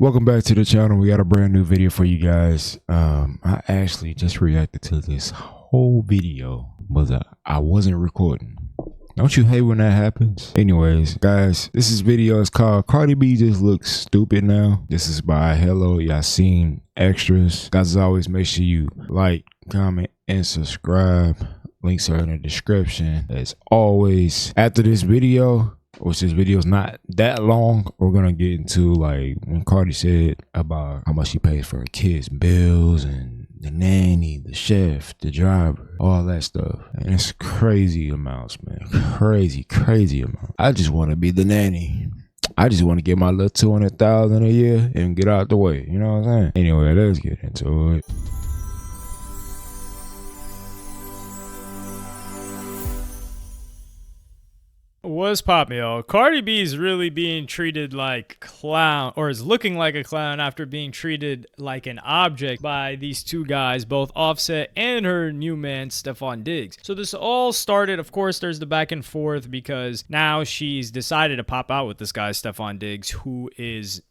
Welcome back to the channel. We got a brand new video for you guys. I actually just reacted to this whole video, but I wasn't recording. Don't you hate when that happens? Anyways, guys, this video is called Cardi B Just Looks Stupid Now. This is by Hello Yasin Extras. Guys, as always, make sure you like, comment, and subscribe. Links are in the description. As always, after this video, which this video is not that long, we're gonna get into like when Cardi said about how much she pays for her kids' bills and the nanny, the chef, the driver, all that stuff. And it's crazy amounts, man. Crazy amount. I just want to be the nanny. I just want to get my little 200,000 a year and get out the way. You know what I'm saying? Anyway, let's get into it. What's poppin', yo? Cardi B is really being treated like a clown, or is looking like a clown after being treated like an object by these two guys, both Offset and her new man, Stefon Diggs. So this all started, of course, there's the back and forth because now she's decided to pop out with this guy, Stefon Diggs, who is,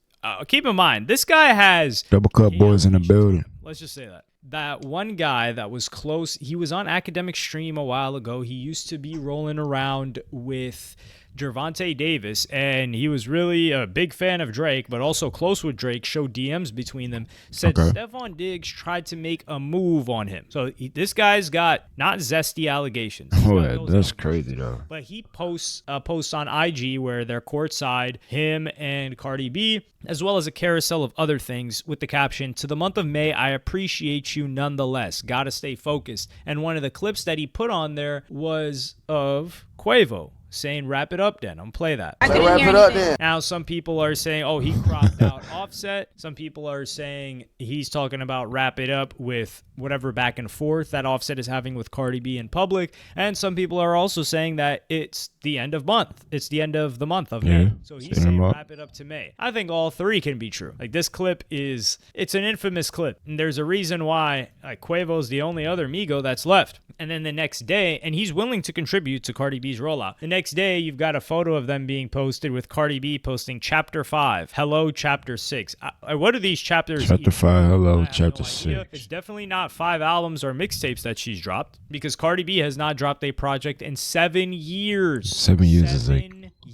keep in mind, this guy has... Double Cup boys in the building. Let's just say that. That one guy that was close, he was on Academic Stream a while ago. He used to be rolling around with Gervonta Davis, and he was really a big fan of Drake, but also close with Drake, showed DMs between them, said Stefon Diggs tried to make a move on him. So this guy's got not zesty allegations. Oh, yeah, that's crazy, though. But he posts a post on IG where they're courtside, him and Cardi B, as well as a carousel of other things with the caption, "To the month of May, I appreciate you nonetheless. Gotta stay focused." And one of the clips that he put on there was of Quavo saying, "Wrap it up then." I'm play that. Wrap it up then. Now, some people are saying, oh, he cropped out Offset. Some people are saying he's talking about wrap it up with whatever back and forth that Offset is having with Cardi B in public. And some people are also saying that it's the end of month. It's the end of the month of May. So he's saying wrap it up to May. I think all three can be true. Like, this clip is, it's an infamous clip. And there's a reason why Quavo's the only other Migo that's left. And then the next day, and he's willing to contribute to Cardi B's rollout. The next day, you've got a photo of them being posted with Cardi B posting Chapter 5, Hello, Chapter 6. What are these chapters? Chapter 5, Hello, Chapter 6. It's definitely not 5 albums or mixtapes that she's dropped, because Cardi B has not dropped a project in 7 years. 7 years is a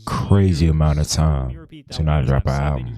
crazy amount of time to not drop an album.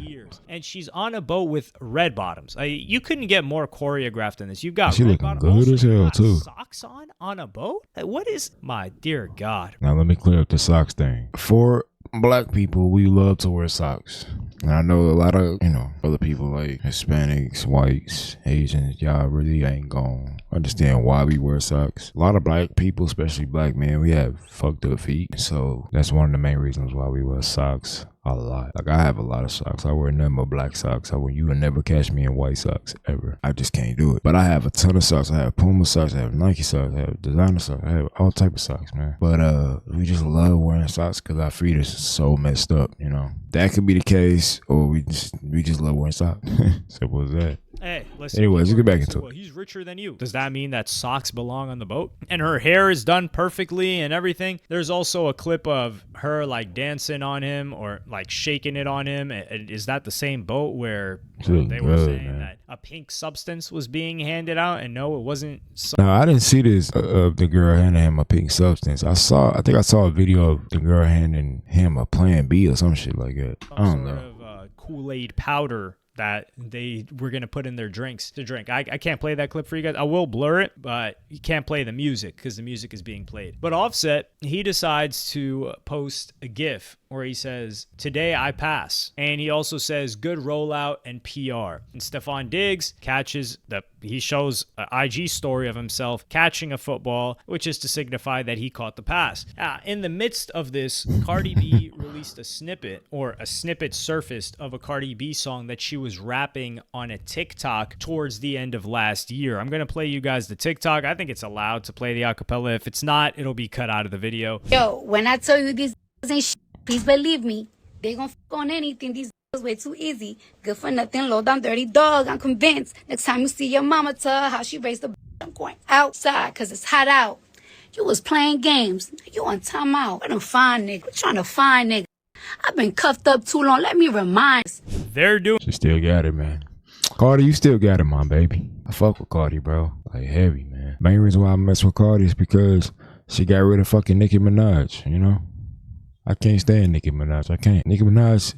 And she's on a boat with red bottoms. You couldn't get more choreographed than this. You've got she red looking bottoms. good as hell too. Socks on a boat? What is, my dear God? Now let me clear up the socks thing. For black people, we love to wear socks. And I know a lot of, other people like Hispanics, whites, Asians, y'all really ain't gonna understand why we wear socks. A lot of black people, especially black men, we have fucked up feet. So that's one of the main reasons why we wear socks a lot. Like, I have a lot of socks. I wear nothing but black socks. You would never catch me in white socks ever. I just can't do it. But I have a ton of socks. I have Puma socks. I have Nike socks. I have designer socks. I have all type of socks, man. But we just love wearing socks because our feet are so messed up. That could be the case, or we just love wearing socks. Simple as that. Hey, listen. Anyways, let's get back into it. He's richer than you. Does that mean that socks belong on the boat? And her hair is done perfectly and everything. There's also a clip of her like dancing on him or like shaking it on him. Is that the same boat where they were saying that a pink substance was being handed out? And no, it wasn't. No, I didn't see this of the girl handing him a pink substance. I think I saw a video of the girl handing him a Plan B or some shit like that. I don't know. Sort of Kool-Aid powder that they were going to put in their drinks to drink. I can't play that clip for you guys. I will blur it, but you can't play the music because the music is being played. But Offset, he decides to post a GIF where he says, "Today I pass." And he also says, "Good rollout and PR." And Stefon Diggs he shows an IG story of himself catching a football, which is to signify that he caught the pass. In the midst of this, Cardi B released a snippet surfaced of a Cardi B song that she was rapping on a TikTok towards the end of last year. I'm going to play you guys the TikTok. I think it's allowed to play the acapella. If it's not, it'll be cut out of the video. Yo, when I tell you these ain't shit, please believe me. They gon' fuck on anything. These way too easy. Good for nothing, low down dirty dog. I'm convinced. Next time you see your mama, tell her how she raised the I'm going outside cause it's hot out. You was playing games. You on timeout. What a fine nigga. What trying to find nigga? I've been cuffed up too long. Let me remind. They're doing. She still got it, man. Cardi, you still got it, my baby. I fuck with Cardi, bro. Like, heavy, man. Main reason why I mess with Cardi is because she got rid of fucking Nicki Minaj, you know? I can't stand Nicki Minaj. I can't. Nicki Minaj,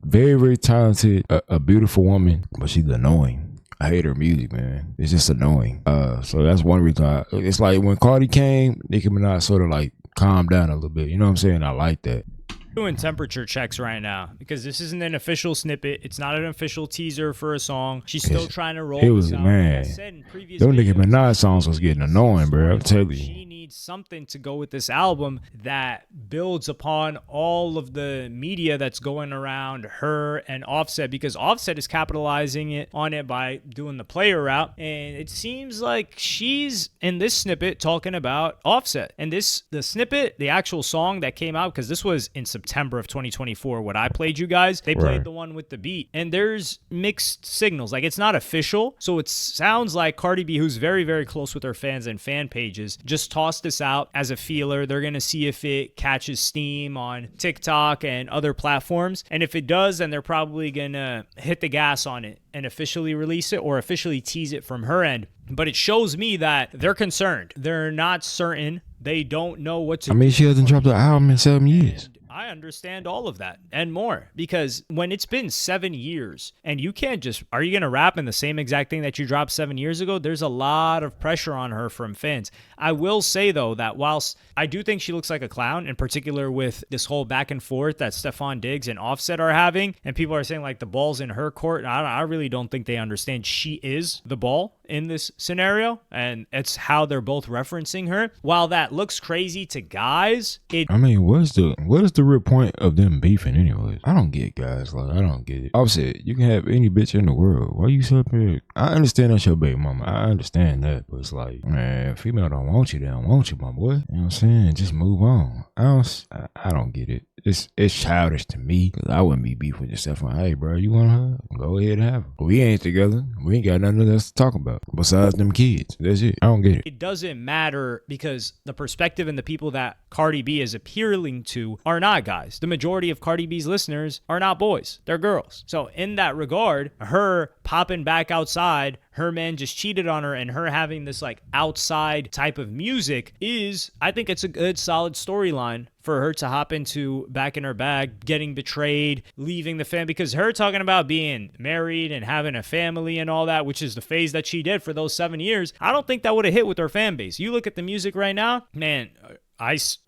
very, very talented, a beautiful woman, but she's annoying. I hate her music, man. It's just annoying. So that's one reason. It's like when Cardi came, Nicki Minaj sort of like calmed down a little bit. You know what I'm saying? I like that. Doing temperature checks right now because this isn't an official snippet. It's not an official teaser for a song. She's still trying to roll. It was, this out. man. Like I said in previous those Nicki videos, Minaj songs was getting annoying, bro. I'm telling you. She needs something to go with this album that builds upon all of the media that's going around her and Offset, because Offset is capitalizing on it by doing the player route, and it seems like she's in this snippet talking about Offset. And the snippet, the actual song that came out, because this was in September of 2024, what I played you guys, they played the one with the beat, and there's mixed signals. Like, it's not official, so it sounds like Cardi B, who's very, very close with her fans and fan pages, just tossed this out as a feeler. They're gonna see if it catches steam on TikTok and other platforms, and if it does, then they're probably gonna hit the gas on it and officially release it or officially tease it from her end. But it shows me that they're concerned. They're not certain. They don't know what to do. I mean, she hasn't dropped an album in 7 years. I understand all of that and more, because when it's been 7 years and you can't just, are you going to rap in the same exact thing that you dropped 7 years ago? There's a lot of pressure on her from fans. I will say, though, that whilst I do think she looks like a clown, in particular with this whole back and forth that Stefan Diggs and Offset are having, and people are saying like the ball's in her court, I really don't think they understand she is the ball in this scenario, and it's how they're both referencing her. While that looks crazy to guys, I mean, what is the real point of them beefing anyways? I don't get it, guys. Like, I don't get it. Offset, you can have any bitch in the world. Why you so up here? I understand that's your baby mama. I understand that, but it's like, man, female don't want you, they don't want you, my boy. You know what I'm saying? Just move on. I don't get it. It's childish to me, because I wouldn't be beefing with yourself. Hey, bro, you want her? Go ahead and have her. We ain't together. We ain't got nothing else to talk about besides them kids. That's it. I don't get it. It doesn't matter, because the perspective and the people that Cardi B is appealing to are not guys. The majority of Cardi B's listeners are not boys. They're girls. So in that regard, her popping back outside, her man just cheated on her, and her having this like outside type of music is, I think it's a good solid storyline for her to hop into back in her bag, getting betrayed, leaving the family, because her talking about being married and having a family and all that, which is the phase that she did for those 7 years, I don't think that would have hit with her fan base. You look at the music right now, man, Ice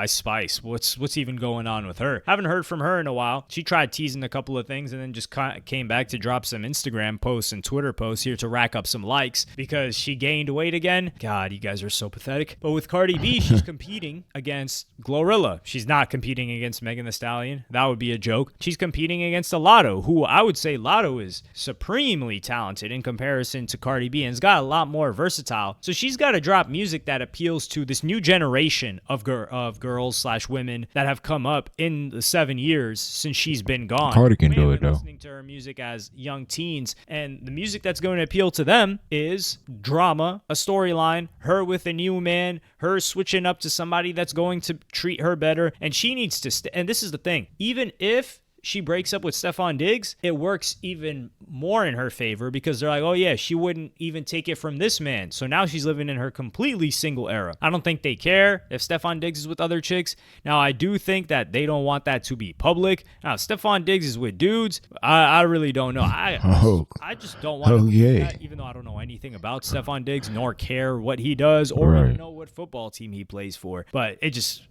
Spice. What's even going on with her? Haven't heard from her in a while. She tried teasing a couple of things and then just came back to drop some Instagram posts and Twitter posts here to rack up some likes because she gained weight again. God, you guys are so pathetic. But with Cardi B, she's competing against Glorilla. She's not competing against Megan Thee Stallion. That would be a joke. She's competing against Lotto, who I would say Lotto is supremely talented in comparison to Cardi B and has got a lot more versatile. So she's got to drop music that appeals to this new generation of girls/women that have come up in the 7 years since she's been gone. Cardi can do it, though. Listening to her music as young teens, and the music that's going to appeal to them is drama, a storyline, her with a new man, her switching up to somebody that's going to treat her better, and she needs to and this is the thing, even if she breaks up with Stefan Diggs, it works even more in her favor because they're like, oh yeah, she wouldn't even take it from this man. So now she's living in her completely single era. I don't think they care if Stefan Diggs is with other chicks. Now, I do think that they don't want that to be public. Now, Stefan Diggs is with dudes. I really don't know. I just don't want to do that, even though I don't know anything about Stefan Diggs nor care what he does or even know what football team he plays for. But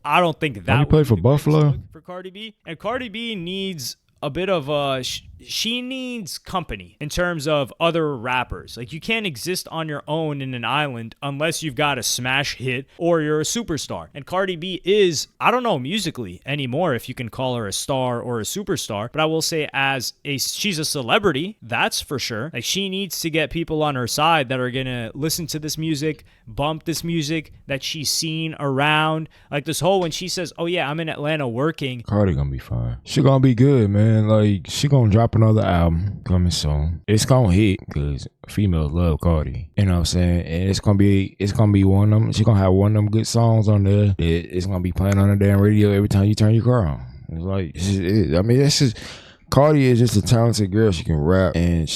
I don't think that he played for Buffalo for Cardi B. And Cardi B needs a bit of she needs company in terms of other rappers. Like, you can't exist on your own in an island unless you've got a smash hit or you're a superstar. And Cardi B is, I don't know musically anymore if you can call her a star or a superstar, but I will say she's a celebrity, that's for sure. Like, she needs to get people on her side that are gonna listen to this music, bump this music that she's seen around. Like this whole, when she says, oh yeah, I'm in Atlanta working. Cardi gonna be fine. She gonna be good, man. Like, she gonna drop another album coming soon. It's gonna hit because females love Cardi. You know what I'm saying? And it's gonna be one of them. She gonna have one of them good songs on there. It's gonna be playing on the damn radio every time you turn your car on. It's like, I mean, that's just, Cardi is just a talented girl. She can rap, and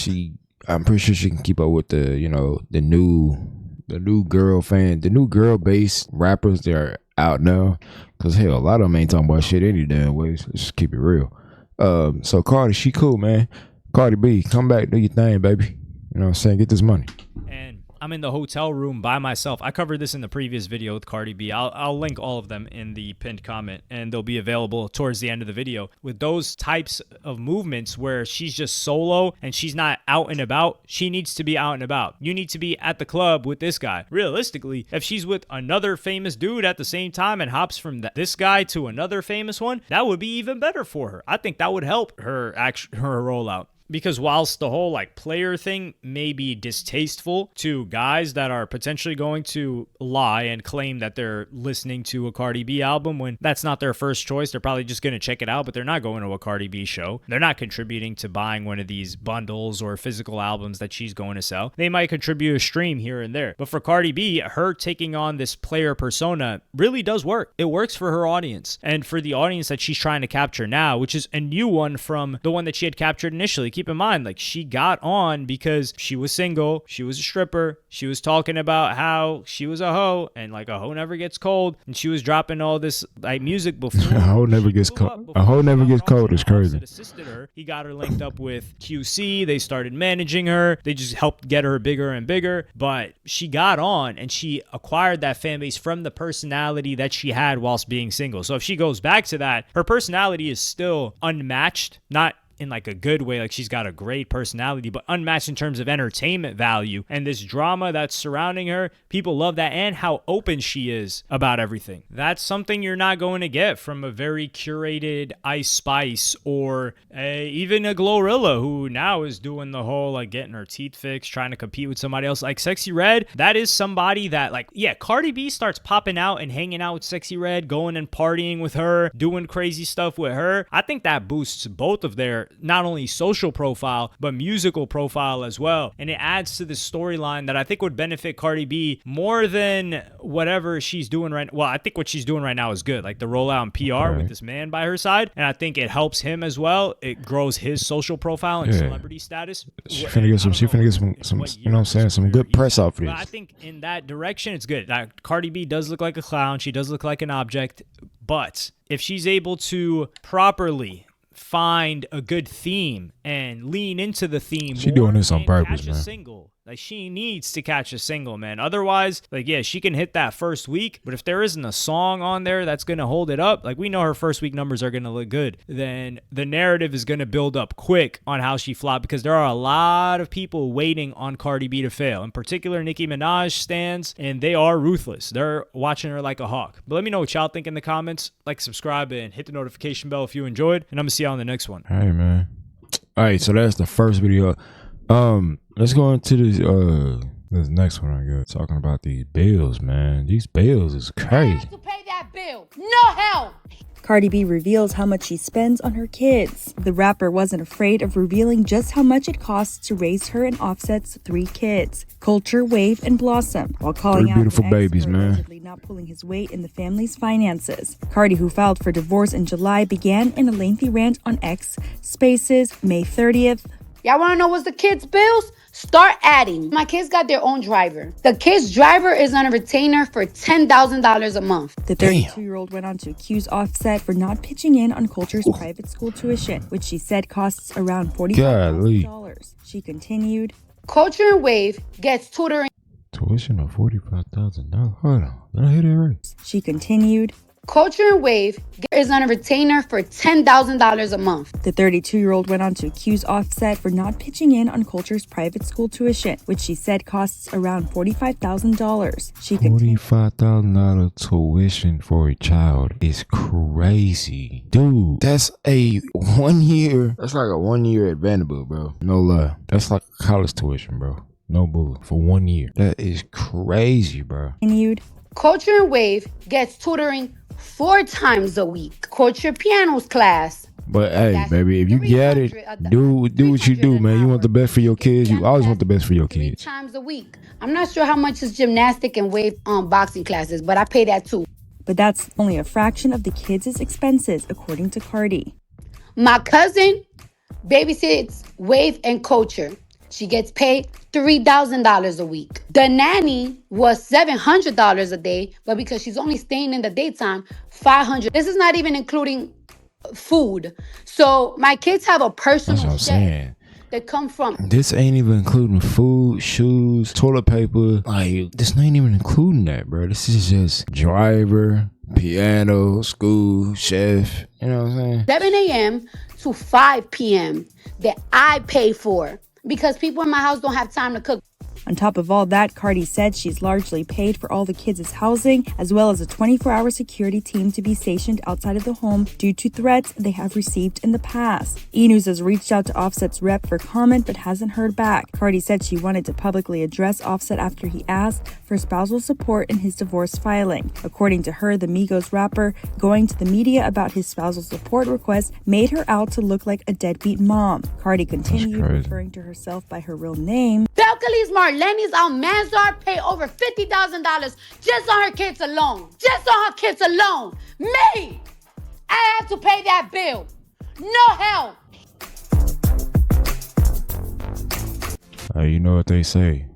I'm pretty sure she can keep up with the, you know, the new girl based rappers that are out now. Cause hell, a lot of them ain't talking about shit any damn way. So let's just keep it real. So Cardi, she cool, man. Cardi B, come back, do your thing, baby. You know what I'm saying? Get this money. And I'm in the hotel room by myself. I covered this in the previous video with Cardi B. I'll link all of them in the pinned comment, and they'll be available towards the end of the video. With those types of movements where she's just solo and she's not out and about, she needs to be out and about. You need to be at the club with this guy. Realistically, if she's with another famous dude at the same time and hops from this guy to another famous one, that would be even better for her. I think that would help her rollout. Because whilst the whole like player thing may be distasteful to guys that are potentially going to lie and claim that they're listening to a Cardi B album when that's not their first choice, they're probably just going to check it out, but they're not going to a Cardi B show. They're not contributing to buying one of these bundles or physical albums that she's going to sell. They might contribute a stream here and there. But for Cardi B, her taking on this player persona really does work. It works for her audience and for the audience that she's trying to capture now, which is a new one from the one that she had captured initially. Keep in mind, like, she got on because she was single, she was a stripper, she was talking about how she was a hoe, and like a hoe never gets cold, and she was dropping all this like music before. A hoe never gets cold. A hoe never gets cold is crazy. Assisted her. He got her linked up with QC. They started managing her. They just helped get her bigger and bigger. But she got on and she acquired that fan base from the personality that she had whilst being single. So if she goes back to that, her personality is still unmatched, not in like a good way, like she's got a great personality, but unmatched in terms of entertainment value. And this drama that's surrounding her, people love that, and how open she is about everything. That's something you're not going to get from a very curated Ice Spice or even a Glorilla, who now is doing the whole like getting her teeth fixed, trying to compete with somebody else. Like Sexy Red, that is somebody that like, yeah, Cardi B starts popping out and hanging out with Sexy Red, going and partying with her, doing crazy stuff with her. I think that boosts both of their not only social profile, but musical profile as well. And it adds to the storyline that I think would benefit Cardi B more than whatever she's doing right now. Well, I think what she's doing right now is good. Like the rollout and PR with this man by her side. And I think it helps him as well. It grows his social profile and celebrity status. She finna get some, you know what I'm saying, some good press off of this. But I think in that direction, it's good. Cardi B does look like a clown. She does look like an object. But if she's able to properly find a good theme and lean into the theme, she doing this on purpose, man. Single. Like, she needs to catch a single, man. Otherwise, like, yeah, she can hit that first week, but if there isn't a song on there that's going to hold it up, like, we know her first week numbers are going to look good, then the narrative is going to build up quick on how she flopped, because there are a lot of people waiting on Cardi B to fail. In particular, Nicki Minaj stands, and they are ruthless. They're watching her like a hawk. But let me know what y'all think in the comments. Like, subscribe, and hit the notification bell if you enjoyed, and I'm going to see y'all on the next one. Hey, man. All right, so that's the first video. Let's go into this next one I got. Talking about these bills, man. These bills is crazy. To pay that bill. No help. Cardi B reveals how much she spends on her kids. The rapper wasn't afraid of revealing just how much it costs to raise her and Offset's 3 kids, Culture, Wave, and Blossom, while calling 3 out beautiful an ex babies, for man. allegedly not pulling his weight in the family's finances. Cardi, who filed for divorce in July, began in a lengthy rant on X Spaces May 30th. Y'all want to know what's the kids' bills? Start adding. My kids got their own driver. The kids' driver is on a retainer for $10,000 a month. The 32-year-old went on to accuse Offset for not pitching in on Culture's private school tuition, which she said costs around $45,000. She continued, Culture and Wave gets tutoring. Tuition of $45,000. Hold on. Did I hear that right? She continued, Culture and Wave is on a retainer for $10,000 a month. The 32-year-old went on to accuse Offset for not pitching in on Culture's private school tuition, which she said costs around $45,000. She continued, $45,000 tuition for a child is crazy. Dude, that's a 1 year. That's like a 1 year at Vanderbilt, bro. No lie. That's like college tuition, bro. No bull. For 1 year. That is crazy, bro. continued, Culture and Wave gets tutoring 4 times a week. Culture pianos class. But hey, That's baby, if you get it, do what you do, man. You want the best for your kids. You always want the best for your 3 kids. times a week. I'm not sure how much is gymnastic and wave boxing classes, but I pay that too. But that's only a fraction of the kids' expenses, according to Cardi. My cousin babysits Wave and Culture. She gets paid $3,000 a week. The nanny was $700 a day, but because she's only staying in the daytime, $500. This is not even including food. So my kids have a personal That's what I'm chef saying. that come from. This ain't even including food, shoes, toilet paper. Like, this ain't even including that, bro. This is just driver, piano, school, chef. You know what I'm saying? 7 a.m. to 5 p.m. that I pay for because people in my house don't have time to cook. On top of all that, Cardi said she's largely paid for all the kids' housing, as well as a 24-hour security team to be stationed outside of the home due to threats they have received in the past. E! News has reached out to Offset's rep for comment but hasn't heard back. Cardi said she wanted to publicly address Offset after he asked for spousal support in his divorce filing. According to her, the Migos rapper going to the media about his spousal support request made her out to look like a deadbeat mom. Cardi continued referring to herself by her real name. Belcalis Marlenis Almanzar pay over $50,000 just on her kids alone. Just on her kids alone. Me! I have to pay that bill. No help. You know what they say.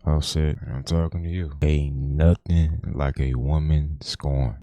Offset, I'm talking to you. Ain't nothing like a woman scorn.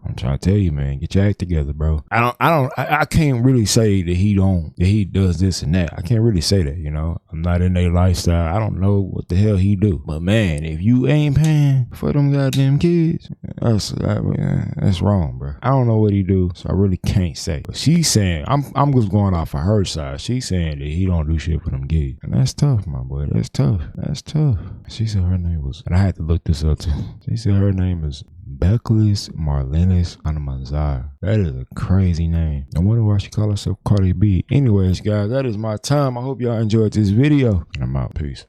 I'm trying to tell you, man, get your act together, bro. I can't really say that he does this and that. I can't really say that, you know. I'm not in their lifestyle. I don't know what the hell he do. But man, if you ain't paying for them goddamn kids, that's wrong, bro. I don't know what he do, so I really can't say. But she's saying, I'm just going off of her side. She's saying that he don't do shit for them kids. And that's tough, my boy. That's tough. That's tough. She said her name was, and I had to look this up too. She said her name is Belcalis Marlenis Almanzar. That is a crazy name. I wonder why she call herself Cardi B. Anyways, guys, that is my time. I hope y'all enjoyed this video. And I'm out. Peace.